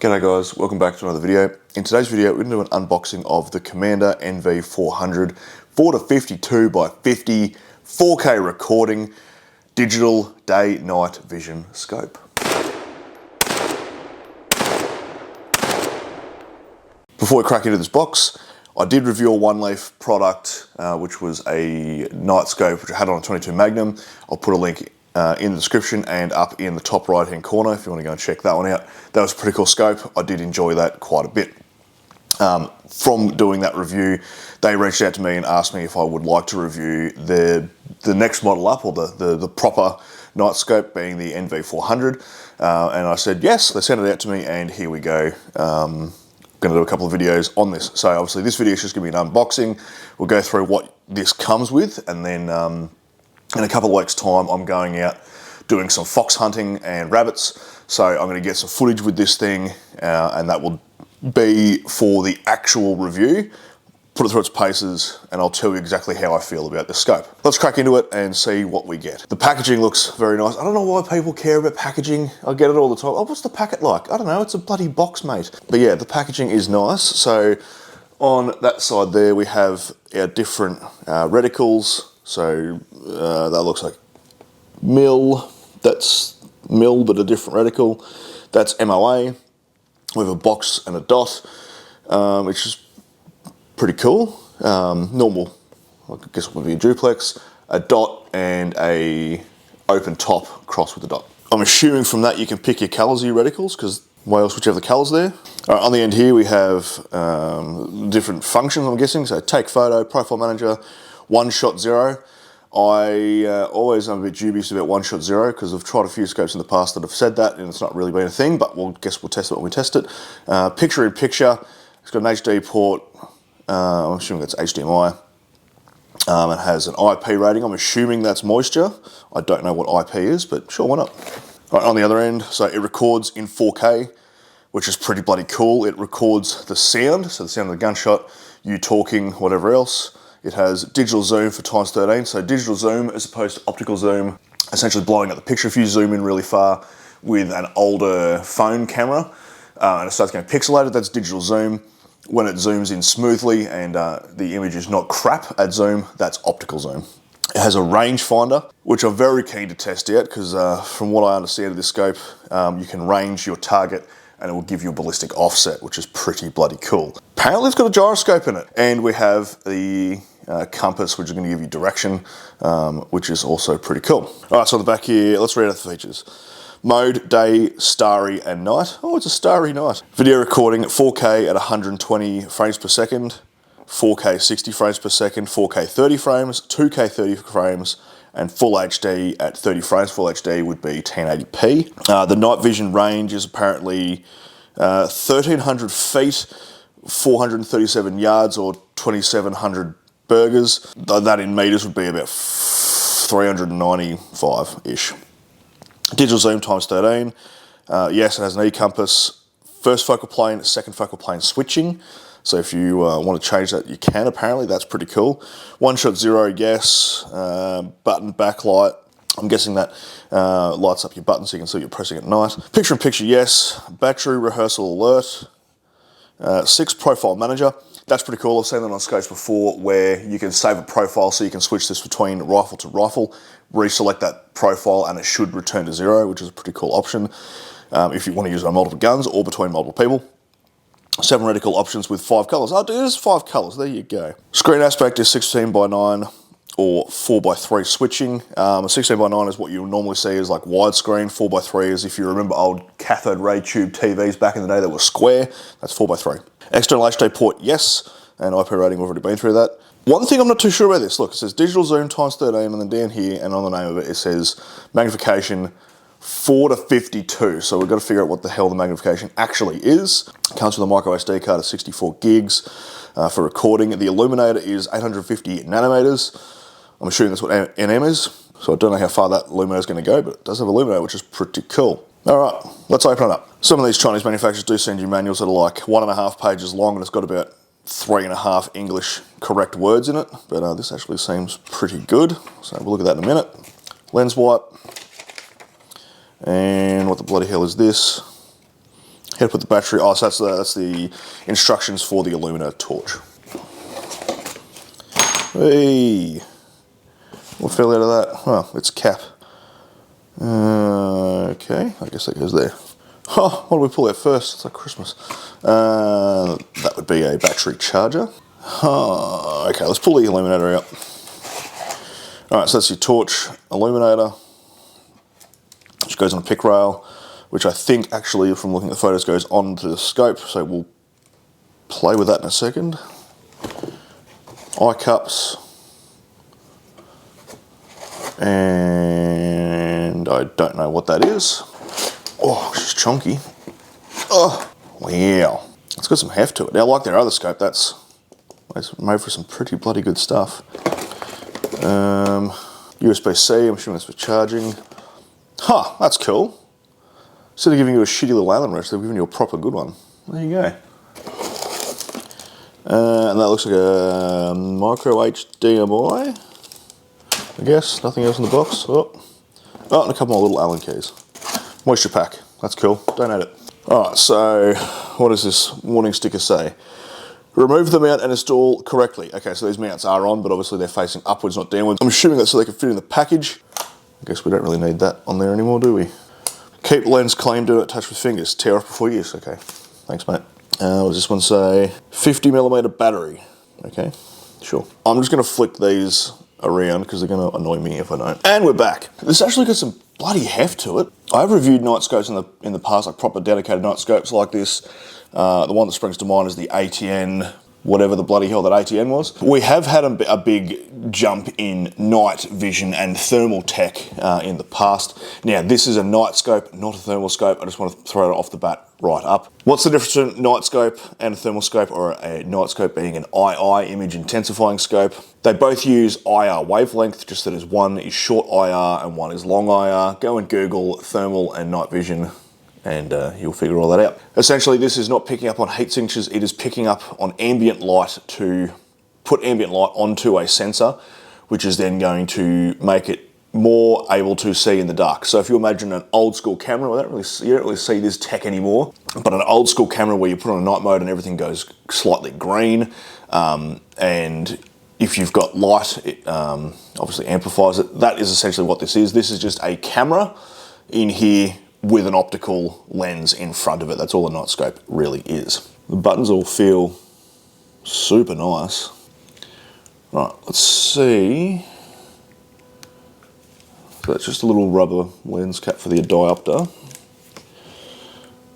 G'day guys, welcome back to another video. In today's video, we're going to do an unboxing of the Commander NV400 4-52 by 50 4K recording digital day-night vision scope. Before we crack into this box, I did review a OneLeaf product, which was a night scope, which I had on a 22 Magnum. I'll put a link in the description and up in the top right hand corner if you want to go and check that one out. That was a pretty cool scope. I did enjoy that quite a bit. From doing that review, they reached out to me and asked me if I would like to review the next model up, or the proper night scope, being the NV400, and I said yes. They sent it out to me, and here we go. Going to do a couple of videos on this. So obviously this video is just going to be an unboxing. We'll go through what this comes with, and then in a couple of weeks' time, I'm going out doing some fox hunting and rabbits. So I'm going to get some footage with this thing, and that will be for the actual review. Put it through its paces, and I'll tell you exactly how I feel about the scope. Let's crack into it and see what we get. The packaging looks very nice. I don't know why people care about packaging. I get it all the time. Oh, what's the packet like? I don't know, it's a bloody box, mate. But yeah, the packaging is nice. So on that side there, we have our different reticles. So that looks like mil, that's mil but a different reticle. That's MOA. We have a box and a dot, which is pretty cool. Normal, I guess it would be a duplex, a dot and a open top crossed with a dot. I'm assuming from that you can pick your colours of your reticles, because why else would you have the colours there? On the end here we have different functions, I'm guessing. So take photo, profile manager, one shot zero. I always am a bit dubious about one shot zero, because I've tried a few scopes in the past that have said that, and it's not really been a thing, but we'll test it when we test it. Picture in picture, it's got an HD port, I'm assuming that's HDMI. It has an IP rating, I'm assuming that's moisture. I don't know what IP is, but sure, why not? Right, on the other end, so it records in 4K, which is pretty bloody cool. It records the sound, so the sound of the gunshot, you talking, whatever else. It has digital zoom for ×13, so digital zoom as opposed to optical zoom, essentially blowing up the picture. If you zoom in really far with an older phone camera and it starts getting pixelated, that's digital zoom. When it zooms in smoothly and the image is not crap at zoom, that's optical zoom. It has a rangefinder, which I'm very keen to test out, because from what I understand of this scope, you can range your target and it will give you a ballistic offset, which is pretty bloody cool. Apparently it's got a gyroscope in it. And we have the compass, which is going to give you direction, which is also pretty cool. All right, so on the back here, let's read out the features. Mode, day, starry, and night. Oh, it's a starry night. Video recording at 4K at 120 frames per second, 4K 60 frames per second, 4K 30 frames, 2K 30 frames, and Full HD at 30 frames. Full HD would be 1080p. The night vision range is apparently 1,300 feet, 437 yards, or 2,700 burgers. That in meters would be about 395-ish. Digital zoom ×13. Yes, it has an E-compass. First focal plane, second focal plane switching. So if you want to change that, you can, apparently. That's pretty cool. One shot zero, yes. Button backlight. I'm guessing that lights up your button so you can see what you're pressing at night. Picture in picture, yes. Battery rehearsal alert. 6 profile manager. That's pretty cool. I've seen that on scopes before, where you can save a profile so you can switch this between rifle to rifle, reselect that profile, and it should return to 0, which is a pretty cool option if you want to use it on multiple guns or between multiple people. 7 reticle options with 5 colours. Oh, dude, there's 5 colours. There you go. Screen aspect is 16:9 or 4:3 switching. 16:9 is what you normally see as like widescreen. 4:3 is, if you remember old cathode ray tube TVs back in the day that were square. That's 4:3. External HD port, yes. And IP rating, we've already been through that. One thing I'm not too sure about this. Look, it says digital zoom ×13, and then down here, and on the name of it, it says magnification 4-52. So we've got to figure out what the hell the magnification actually is. It comes with a micro SD card of 64 gigs for recording. The illuminator is 850 nanometers. I'm assuming that's what NM is. So I don't know how far that illuminator is going to go, but it does have a illuminator, which is pretty cool. All right, let's open it up. Some of these Chinese manufacturers do send you manuals that are like 1.5 pages long, and it's got about 3.5 English correct words in it, but this actually seems pretty good. So we'll look at that in a minute. Lens wipe. And what the bloody hell is this? How to put the battery, oh, so that's the instructions for the Illumina torch. Hey, what fell out of that? Oh, it's a cap. Okay, I guess that goes there. Oh, what do we pull out first? It's like Christmas. That would be a battery charger. Oh, okay, let's pull the illuminator out. Alright, so that's your torch illuminator, which goes on a pick rail, which I think actually, from looking at the photos, goes onto the scope, so we'll play with that in a second. Eye cups. And I don't know what that is. Oh, she's chunky. Oh, wow. It's got some heft to it. Now, like their other scope, that's made for some pretty bloody good stuff. USB-C, I'm assuming that's for charging. Huh, that's cool. Instead of giving you a shitty little Allen wrench, they've given you a proper good one. There you go. And that looks like a micro HDMI. I guess, nothing else in the box. Oh, and a couple more little Allen keys. Moisture pack, that's cool, don't add it. Alright, so what does this warning sticker say? Remove the mount and install correctly. Okay, so these mounts are on, but obviously they're facing upwards, not downwards. I'm assuming that's so they can fit in the package. I guess we don't really need that on there anymore, do we? Keep lens clean, do not touch with fingers. Tear off before use, okay. Thanks, mate. What does this one say? 50mm battery. Okay, sure. I'm just gonna flick these around because they're going to annoy me if I don't. And we're back. This actually got some bloody heft to it. I've reviewed night scopes in the past, like proper dedicated night scopes like this. The one that springs to mind is the ATN, whatever the bloody hell that ATN was. We have had a big jump in night vision and thermal tech in the past. Now, this is a night scope, not a thermal scope. I just want to throw it off the bat right up. What's the difference between a night scope and a thermal scope, or a night scope being an II, image intensifying scope? They both use IR wavelength, just that one is short IR and one is long IR. Go and Google thermal and night vision and you'll figure all that out. Essentially, this is not picking up on heat signatures, it is picking up on ambient light to put ambient light onto a sensor, which is then going to make it more able to see in the dark. So if you imagine an old school camera, you don't really see this tech anymore, but an old school camera where you put on a night mode and everything goes slightly green, and if you've got light, it obviously amplifies it. That is essentially what this is. This is just a camera in here with an optical lens in front of it. That's all a night scope really is. The buttons all feel super nice. Right, let's see. So that's just a little rubber lens cap for the diopter.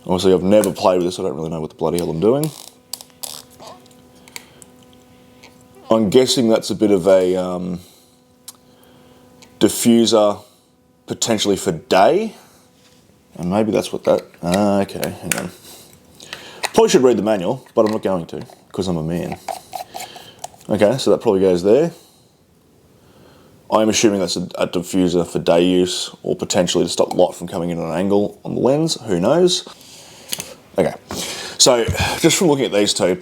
Obviously I've never played with this, I don't really know what the bloody hell I'm doing. I'm guessing that's a bit of a diffuser, potentially for day. And maybe that's what that, okay, hang on. Probably should read the manual, but I'm not going to, because I'm a man. Okay, so that probably goes there. I'm assuming that's a diffuser for day use, or potentially to stop light from coming in at an angle on the lens, who knows. Okay, so just from looking at these two,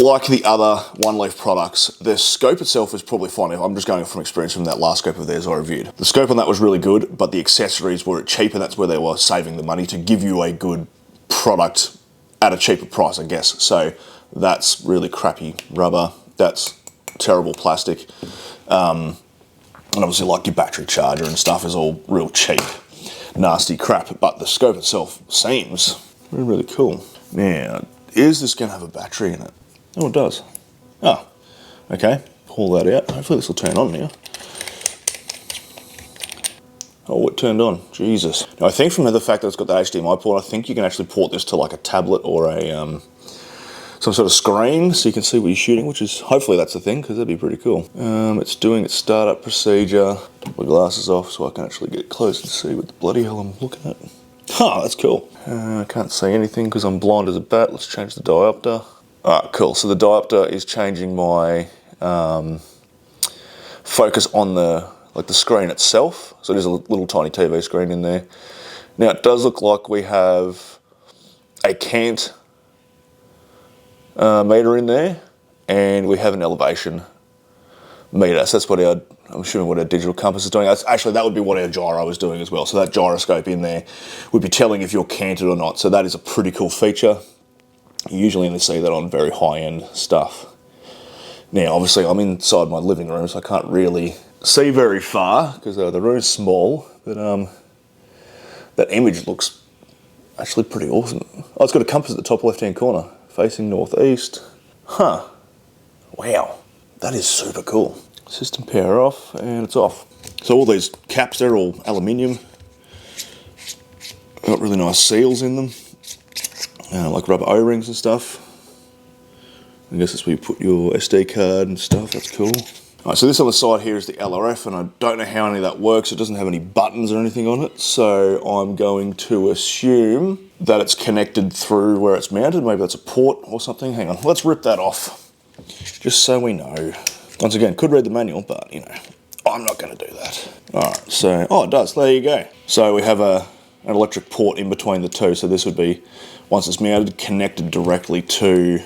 like the other OneLeaf products, the scope itself is probably fine. I'm just going from experience from that last scope of theirs I reviewed. The scope on that was really good, but the accessories were cheap, and that's where they were saving the money to give you a good product at a cheaper price, I guess. So that's really crappy rubber. That's terrible plastic. And obviously, like your battery charger and stuff is all real cheap, nasty crap. But the scope itself seems really, really cool. Now, is this going to have a battery in it? Oh, it does. Oh, okay. Pull that out. Hopefully this will turn on now. Oh, it turned on. Jesus. Now, I think from the fact that it's got the HDMI port, I think you can actually port this to like a tablet or a some sort of screen so you can see what you're shooting, which is, hopefully that's the thing, because that'd be pretty cool. It's doing its startup procedure. Take my glasses off so I can actually get close and see what the bloody hell I'm looking at. Huh, that's cool. I can't see anything because I'm blind as a bat. Let's change the diopter. Alright, cool. So the diopter is changing my focus on the screen itself. So there's a little tiny TV screen in there. Now it does look like we have a cant meter in there, and we have an elevation meter. So that's what I'm assuming what our digital compass is doing. Actually, that would be what our gyro is doing as well. So that gyroscope in there would be telling if you're canted or not. So that is a pretty cool feature. You usually only see that on very high-end stuff. Now, obviously, I'm inside my living room, so I can't really see very far because the room's small. But that image looks actually pretty awesome. Oh, it's got a compass at the top left-hand corner, facing northeast. Huh. Wow. That is super cool. System power off, and it's off. So all these caps, they're all aluminium. Got really nice seals in them, like rubber O-rings and stuff. I guess that's where you put your SD card and stuff. That's cool. All right, so this on the side here is the LRF, and I don't know how any of that works. It doesn't have any buttons or anything on it, so I'm going to assume that it's connected through where it's mounted. Maybe that's a port or something. Hang on, let's rip that off, just so we know. Once again, could read the manual, but you know, I'm not going to do that. All right, so, oh, it does. There you go. So we have an electric port in between the two. So this would be, once it's mounted, connected directly to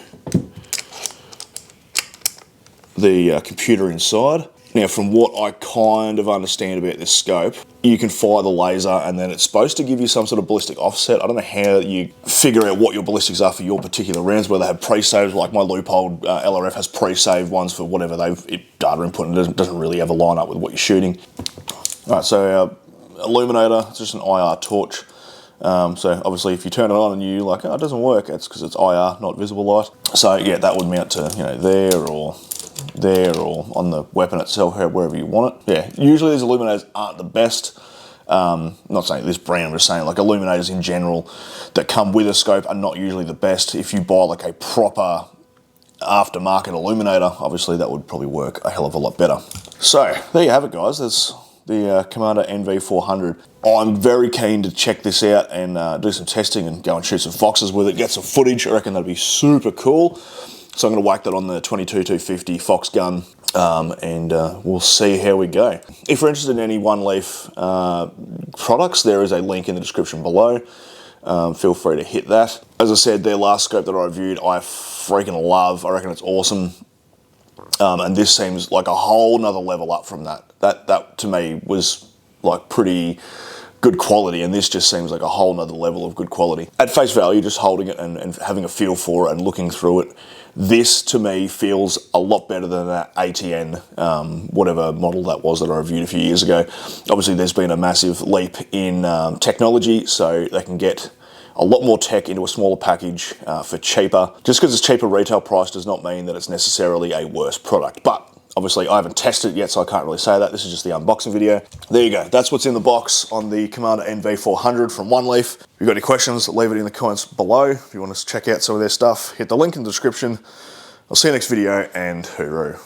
the computer inside. Now, from what I kind of understand about this scope, you can fire the laser and then it's supposed to give you some sort of ballistic offset. I don't know how you figure out what your ballistics are for your particular rounds, whether they have pre-saved, like my Loophole LRF has pre-saved ones for whatever data input, and it doesn't really ever line up with what you're shooting. All right, so illuminator, it's just an IR torch. So obviously if you turn it on and you're like, oh, it doesn't work, it's because it's IR, not visible light. So yeah, that would mount to, you know, there or on the weapon itself, wherever you want it. Yeah, usually these illuminators aren't the best. Not saying this brand, I'm just saying like illuminators in general that come with a scope are not usually the best. If you buy like a proper aftermarket illuminator, obviously that would probably work a hell of a lot better. So there you have it, guys. There's the Commander NV400. I'm very keen to check this out and do some testing and go and shoot some foxes with it, get some footage. I reckon that'd be super cool. So I'm going to whack that on the 22-250 Fox gun, and we'll see how we go. If you're interested in any OneLeaf products, there is a link in the description below. Feel free to hit that. As I said, their last scope that I reviewed, I freaking love. I reckon it's awesome. And this seems like a whole nother level up from that. That to me was like pretty good quality, and this just seems like a whole nother level of good quality. At face value, just holding it and having a feel for it and looking through it, this to me feels a lot better than that ATN, whatever model that was that I reviewed a few years ago. Obviously there's been a massive leap in technology, so they can get a lot more tech into a smaller package for cheaper. Just because it's cheaper retail price does not mean that it's necessarily a worse product, but obviously I haven't tested it yet, so I can't really say that. This is just the unboxing video. There you go. That's what's in the box on the Commander NV400 from OneLeaf. If you've got any questions, leave it in the comments below. If you want to check out some of their stuff, hit the link in the description. I'll see you next video, and hooroo.